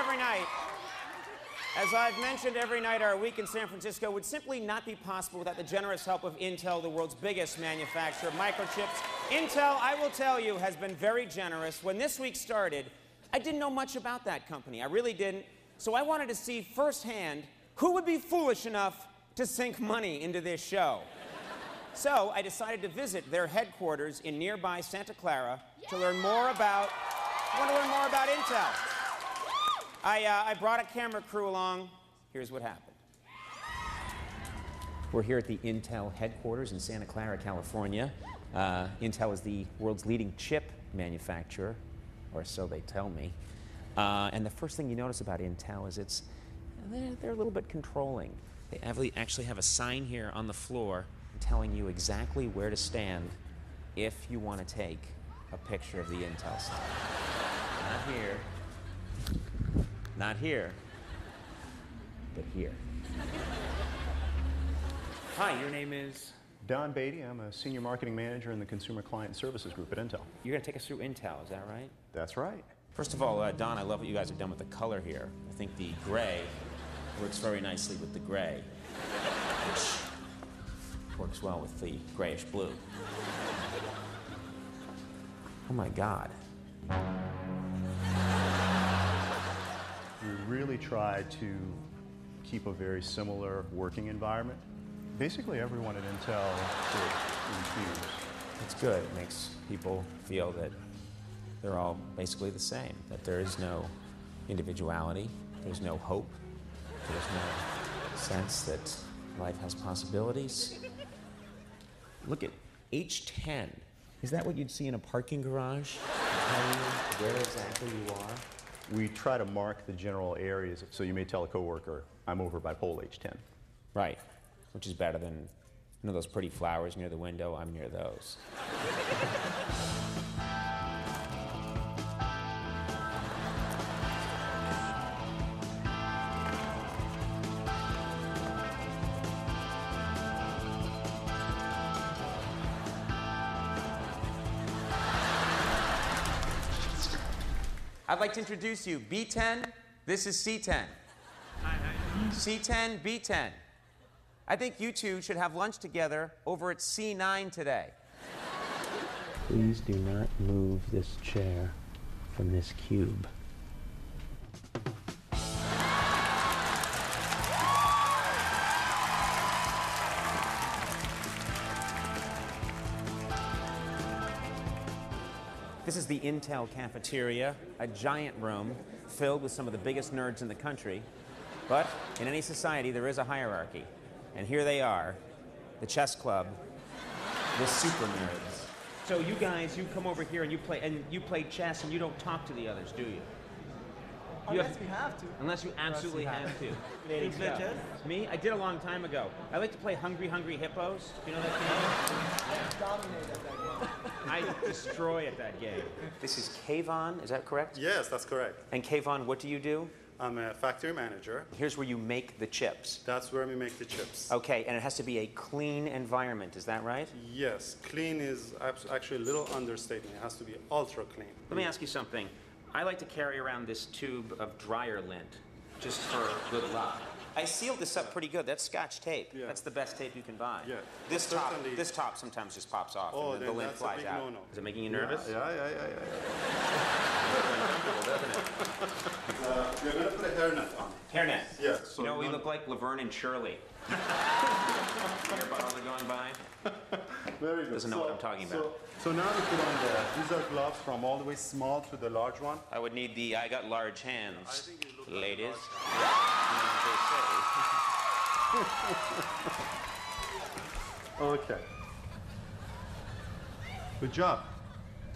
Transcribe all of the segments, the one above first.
every night. As I've mentioned every night, our week in San Francisco would simply not be possible without the generous help of Intel, the world's biggest manufacturer of microchips. Intel, I will tell you, has been very generous. When this week started, I didn't know much about that company. I really didn't. So I wanted to see firsthand who would be foolish enough to sink money into this show. So I decided to visit their headquarters in nearby Santa Clara to learn more about, Intel. I brought a camera crew along. Here's what happened. We're here at the Intel headquarters in Santa Clara, California. Intel is the world's leading chip manufacturer, or so they tell me. And the first thing you notice about Intel is they're a little bit controlling. They actually have a sign here on the floor telling you exactly where to stand if you want to take a picture of the Intel stuff. Not here. Not here, but here. Hi, your name is? Don Beatty. I'm a senior marketing manager in the Consumer Client Services Group at Intel. You're going to take us through Intel, is that right? That's right. First of all, Don, I love what you guys have done with the color here. I think the gray works very nicely with the gray, which works well with the grayish blue. Oh my God. We really tried to keep a very similar working environment. Basically, everyone at Intel is infused. It's good. It makes people feel that they're all basically the same, that there is no individuality, there's no hope, there's no sense that life has possibilities. Look at H10. Is that what you'd see in a parking garage? Tell you where exactly you are? We try to mark the general areas, so you may tell a coworker, I'm over by pole H10. Right, which is better than, you know, those pretty flowers near the window? I'm near those. I'd like to introduce you. B10, this is C10. Hi. C10, B10. I think you two should have lunch together over at C9 today. Please do not move this chair from this cube. This is the Intel cafeteria, a giant room filled with some of the biggest nerds in the country. But in any society, there is a hierarchy. And here they are, the chess club, the super nerds. So you guys, you come over here and you play chess and you don't talk to the others, do you? Unless we have to. Unless you absolutely have to. You play chess? Me? I did a long time ago. I like to play Hungry Hungry Hippos. You know that game? Dominate at that game. I destroy at that game. This is Kayvon, is that correct? Yes, that's correct. And Kayvon, what do you do? I'm a factory manager. Here's where you make the chips. That's where we make the chips. Okay, and it has to be a clean environment, is that right? Yes, clean is actually a little understatement. It has to be ultra clean. Let me ask you something. I like to carry around this tube of dryer lint, just for good luck. I sealed this up pretty good. That's Scotch tape. Yeah. That's the best tape you can buy. Yeah. This top sometimes just pops off and the lint flies out. No-no. Is it making you nervous? Yeah. Doesn't it? You're going to put a hairnet on. Hairnet? Yeah. So you know, we look like Laverne and Shirley. Hear about all the going by? Very good. Doesn't know what I'm talking about. So now we put on these are gloves from all the way small to the large one. I would need the, I got large hands, I think you look ladies. Okay. Good job.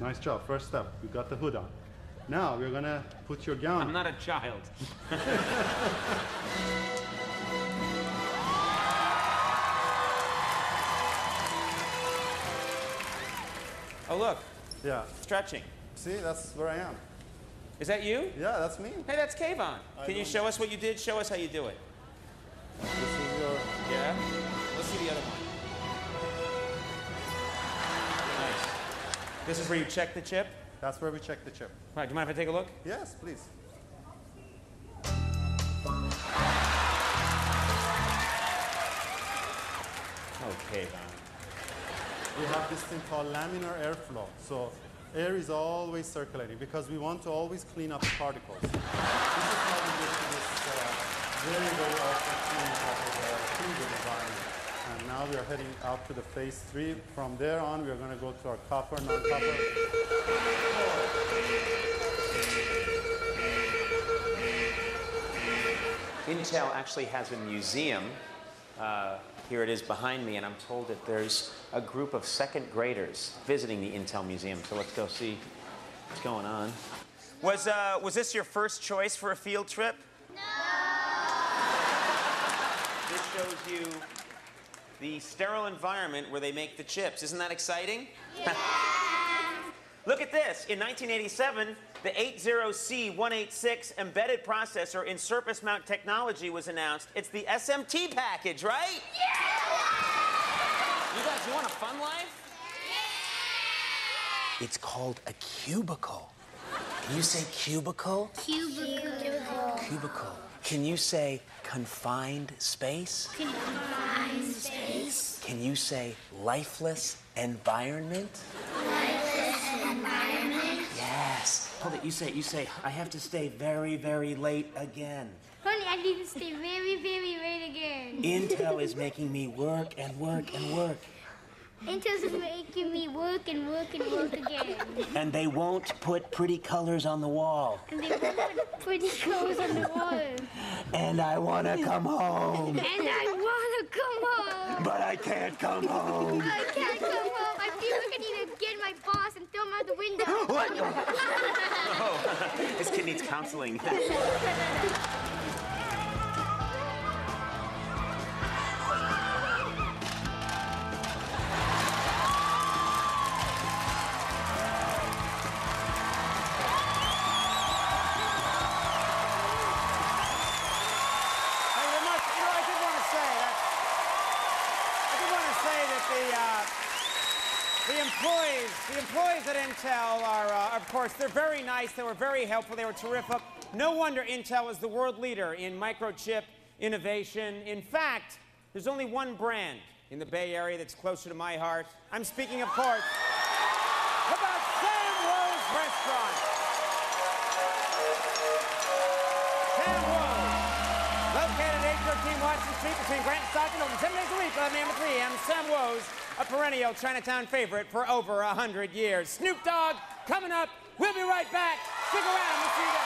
Nice job. First step. You got the hood on. Now we're going to put your gown. I'm not a child. Oh, look. Yeah. Stretching. See, that's where I am. Is that you? Yeah, that's me. Hey, that's Kayvon. Can you show us what you did? Show us how you do it. This is your... Yeah? Let's see the other one. Nice. This is where you check the chip? That's where we check the chip. All right, do you mind if I take a look? Yes, please. we have this thing called laminar airflow. So air is always circulating because we want to always clean up the particles. This is how we get to this very, very often clean type of clean environment. And now we are heading out to the phase 3. From there on, we are going to go to our copper, non-copper. Intel actually has a museum. Here it is behind me, and I'm told that there's a group of second graders visiting the Intel Museum. So let's go see what's going on. Was this your first choice for a field trip? No! This shows you the sterile environment where they make the chips. Isn't that exciting? Yeah! Look at this. In 1987, the 80C186 embedded processor in surface mount technology was announced. It's the SMT package, right? Yeah! You guys, you want a fun life? Yeah! It's called a cubicle. Can you say cubicle? Cubicle. Cubicle. Can you say confined space? Confined space. Can you say lifeless environment? Lifeless environment. Yes. Hold it. You say, I have to stay very, very late again. Honey, I need to stay very, very late again. Intel is making me work and work and work. Intel's making me work and work and work again. And they won't put pretty colors on the wall. And they won't put pretty clothes on the wall. And I want to come home. And I want to come home. But I can't come home. I can't come home. I feel like I need to get my boss and throw him out the window. What? Oh, this kid needs counseling. The employees at Intel are, of course, they're very nice. They were very helpful. They were terrific. No wonder Intel is the world leader in microchip innovation. In fact, there's only one brand in the Bay Area that's closer to my heart. I'm speaking, of course, about Sam Woe's Restaurant. Sam Woe's, located at 813 Washington Street between Grant and Stockton, open 7 days a week, 11 a.m. to 3 a.m. Sam Woe's, a perennial Chinatown favorite for over 100 years. Snoop Dogg coming up. We'll be right back. Stick around. We'll see you then.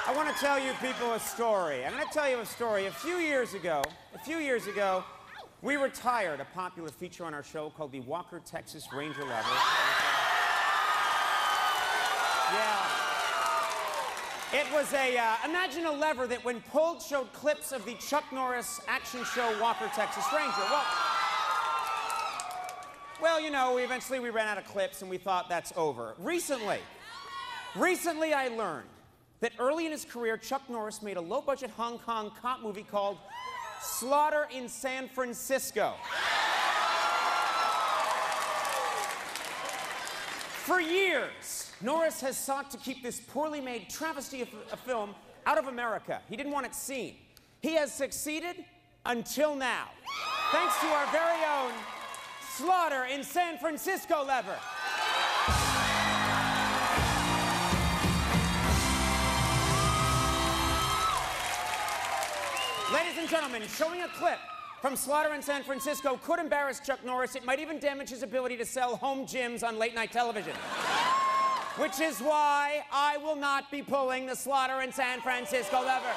I want to tell you people a story. I'm going to tell you a story. A few years ago, we retired a popular feature on our show called the Walker Texas Ranger lever. Yeah. It was imagine a lever that when pulled showed clips of the Chuck Norris action show Walker Texas Ranger. Well, you know, eventually we ran out of clips and we thought that's over. Recently I learned that early in his career, Chuck Norris made a low-budget Hong Kong cop movie called Slaughter in San Francisco. For years, Norris has sought to keep this poorly made travesty of a film out of America. He didn't want it seen. He has succeeded until now, thanks to our very own Slaughter in San Francisco lever. Ladies and gentlemen, showing a clip from Slaughter in San Francisco could embarrass Chuck Norris. It might even damage his ability to sell home gyms on late-night television. Which is why I will not be pulling the Slaughter in San Francisco lever.